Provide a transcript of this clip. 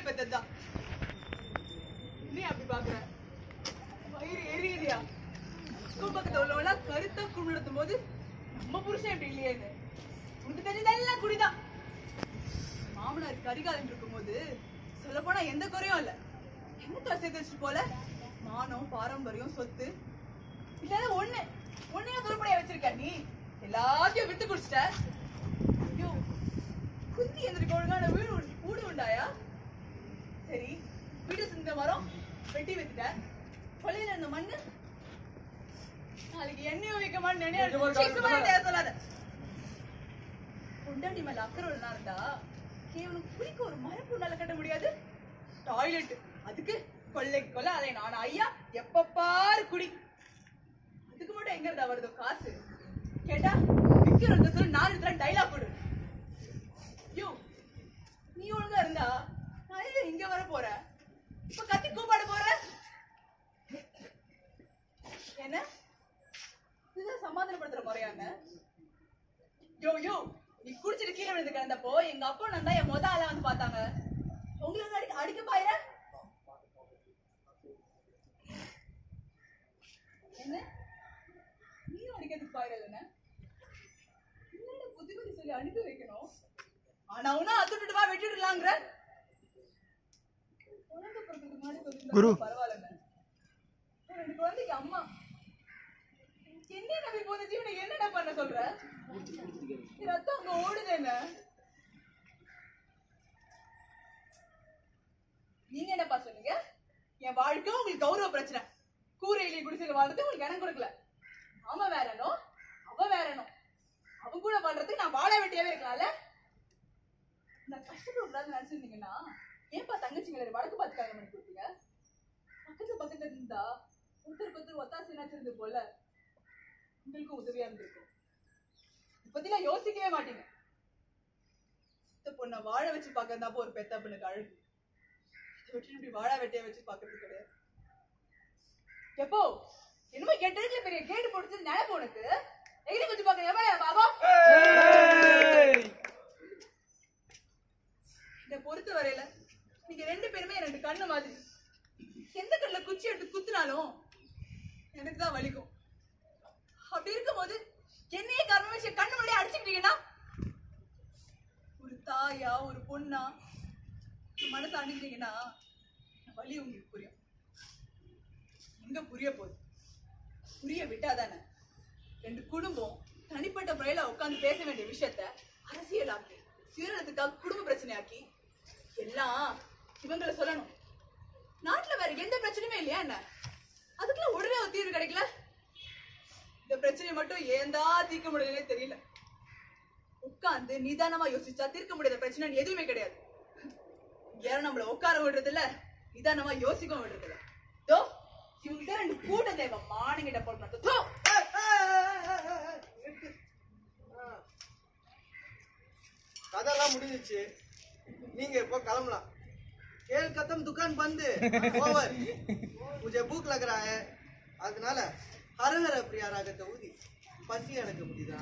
பெத்ததுதான். நீ அப்படி பாக்குற வயிறு எரியுதியா? ஸ்கூல் பக்கத்துல உள்ளவளா கருத்தா குழு நடத்தும் போது நம்ம புருஷன் இப்படி இல்லையே. உனக்கு தெரிஞ்சதெல்லாம் குடிதான். மாமனார் கரிகாலன் இருக்கும் போது சொல்ல போனா எந்த குறையும் இல்ல. என்னத்தை சேர்த்து வச்சுட்டு போல மானம் பாரம்பரியம் சொத்து இல்லாத ஒன்னையும் துருப்படையா வச்சிருக்க. நீ எல்லாத்தையும் விட்டு குடிச்சிட்ட. ஐயோ குந்தி எந்திரிக்க ஒழுங்கான வீடு உண்டாயா? சரி வீடு செஞ்ச மரம் வெட்டி வைத்துட்ட. கொள்ளையில இருந்த மண்ணு நாளைக்கு எண்ணெயும் வைக்க மாட்டேன் சொல்லாத. பொண்டாட்டி மேல அக்கறை இருந்தா கேவலம் குளிக்க ஒரு மரப்புண்டால கட்ட முடியாது. டாய்லெட் அதுக்கு கொள்ளை கொள்ள அதை நான் ஐயா எப்ப பாரு குடி. அதுக்கு மட்டும் எங்க இருந்தா வருதோ காசு கேட்டா விக்கிறது சொல்லி 4 இடத்துல டைலாக் போடு. யோ நீ ஒழுங்கா இருந்தா நான் இங்க வர போற. இப்ப கத்தி கூப்பாடு போற என்ன? இதுதான் சமாதானப்படுத்துற முறையாங்க. யோ யோ நீ குடிச்சிட்டு கீழே விழுந்து கிடந்தப்போ எங்க அப்பா நான் தான் என் ஆளா வந்து பார்த்தாங்க. உங்களுக்கு அடிக்க பாயிர என்ன? நீயும் அடிக்கிறதுக்கு பாயிரல் என்ன? புத்தி புத்தி சொல்லி அனுப்பி வைக்கணும். ஆனா உனா அத்துட்டு வா வெட்டிடலாங்கிற பரவாயில்ல. 2 குழந்தைக்கு அம்மா என்ன நம்பி போன ஜீவனை என்னடா பண்ண சொல்ற? ரத்தம் அங்க ஓடுது என்ன? நீங்க என்னப்பா சொன்னீங்க? என் வாழ்க்கை உங்களுக்கு கௌரவ பிரச்சனை. கூரையிலே குடிசையில வாழ்றது உங்களுக்கு இடம் கொடுக்கல. அவன் வேறனோ அவ வேறனோ அவன் கூட வாழ்றதுக்கு நான் வாழ வெட்டியாவே இருக்கலாம்ல. நான் கஷ்டப்படக்கூடாதுன்னு நினைச்சிருந்தீங்கன்னா ஏன்பா தங்கச்சிங்களை வடக்கு பார்த்து கல்யாணம் பண்ணி கொடுத்தீங்க? பக்கத்துல இருந்தா ஒருத்தருக்கு ஒத்தாசி நினைச்சிருந்து போல உங்களுக்கும் உதவியா இருந்திருக்கும். இப்பத்திலாம் யோசிக்கவே மாட்டீங்க. பொண்ணை வாழ வச்சு பாக்கிறதாப்போ ஒரு பெத்த பொண்ணுக்கு அழகு. விட்டு இப்படி வாழ வெட்டிய வச்சு பாக்குறது கிடையாது. எப்போ என்னமோ கேட்டதுல பெரிய கேட்டு போட்டு நினைப்பு உனக்கு எகிரி வச்சு பாக்க எவ்வளவு பாகம். இத பொறுத்த வரையில நீங்க 2 பேருமே 2 கண்ணு மாதிரி. எந்த கண்ணுல குச்சி எடுத்து குத்துனாலும் எனக்கு தான் வலிக்கும். அப்படி இருக்கும்போது என்னையே காரணம் வச்சு கண்ணு முன்னாடி அடிச்சுக்கிட்டீங்கன்னா ஒரு தாயா ஒரு பொண்ணா மனசு அணிஞ்சிட்டீங்கன்னா வலி உங்களுக்கு புரியும். எங்க புரிய போகுது? புரிய விட்டாதானே 2 குடும்பம் தனிப்பட்ட முறையில உட்காந்து பேச வேண்டிய விஷயத்த அரசியலாக்கி சீரழத்துக்காக குடும்ப பிரச்சனையாக்கி எல்லாம் இவங்களை சொல்லணும். நாட்டுல வேற எந்த பிரச்சனையுமே இல்லையா என்ன? அதுக்குள்ள உடனே ஒரு தீர்வு கிடைக்கல. இந்த பிரச்சனை மட்டும் ஏந்தா தீர்க்க முடியலனே தெரியல. உட்கார்ந்து நிதானமா யோசிச்சா தீர்க்க முடியாத பிரச்சனை எதுவுமே கிடையாது. யாரும் நம்மள உட்கார விடுறது இல்ல, நிதானமா யோசிக்கவும் விடுறது இல்ல. தோ இவங்க 2 கூட்ட தேவை மானிங்கிட்ட போட்டு கதெல்லாம் முடிஞ்சிச்சு. நீங்க இப்போ கிளம்பலாம். खेल खत्म दुकान बंद ओवर मुझे भूख लग रहा है. அதனால ஹர ஹர பிரியா ராகத்தை ஊதி பசி அடக்க முடியுதா?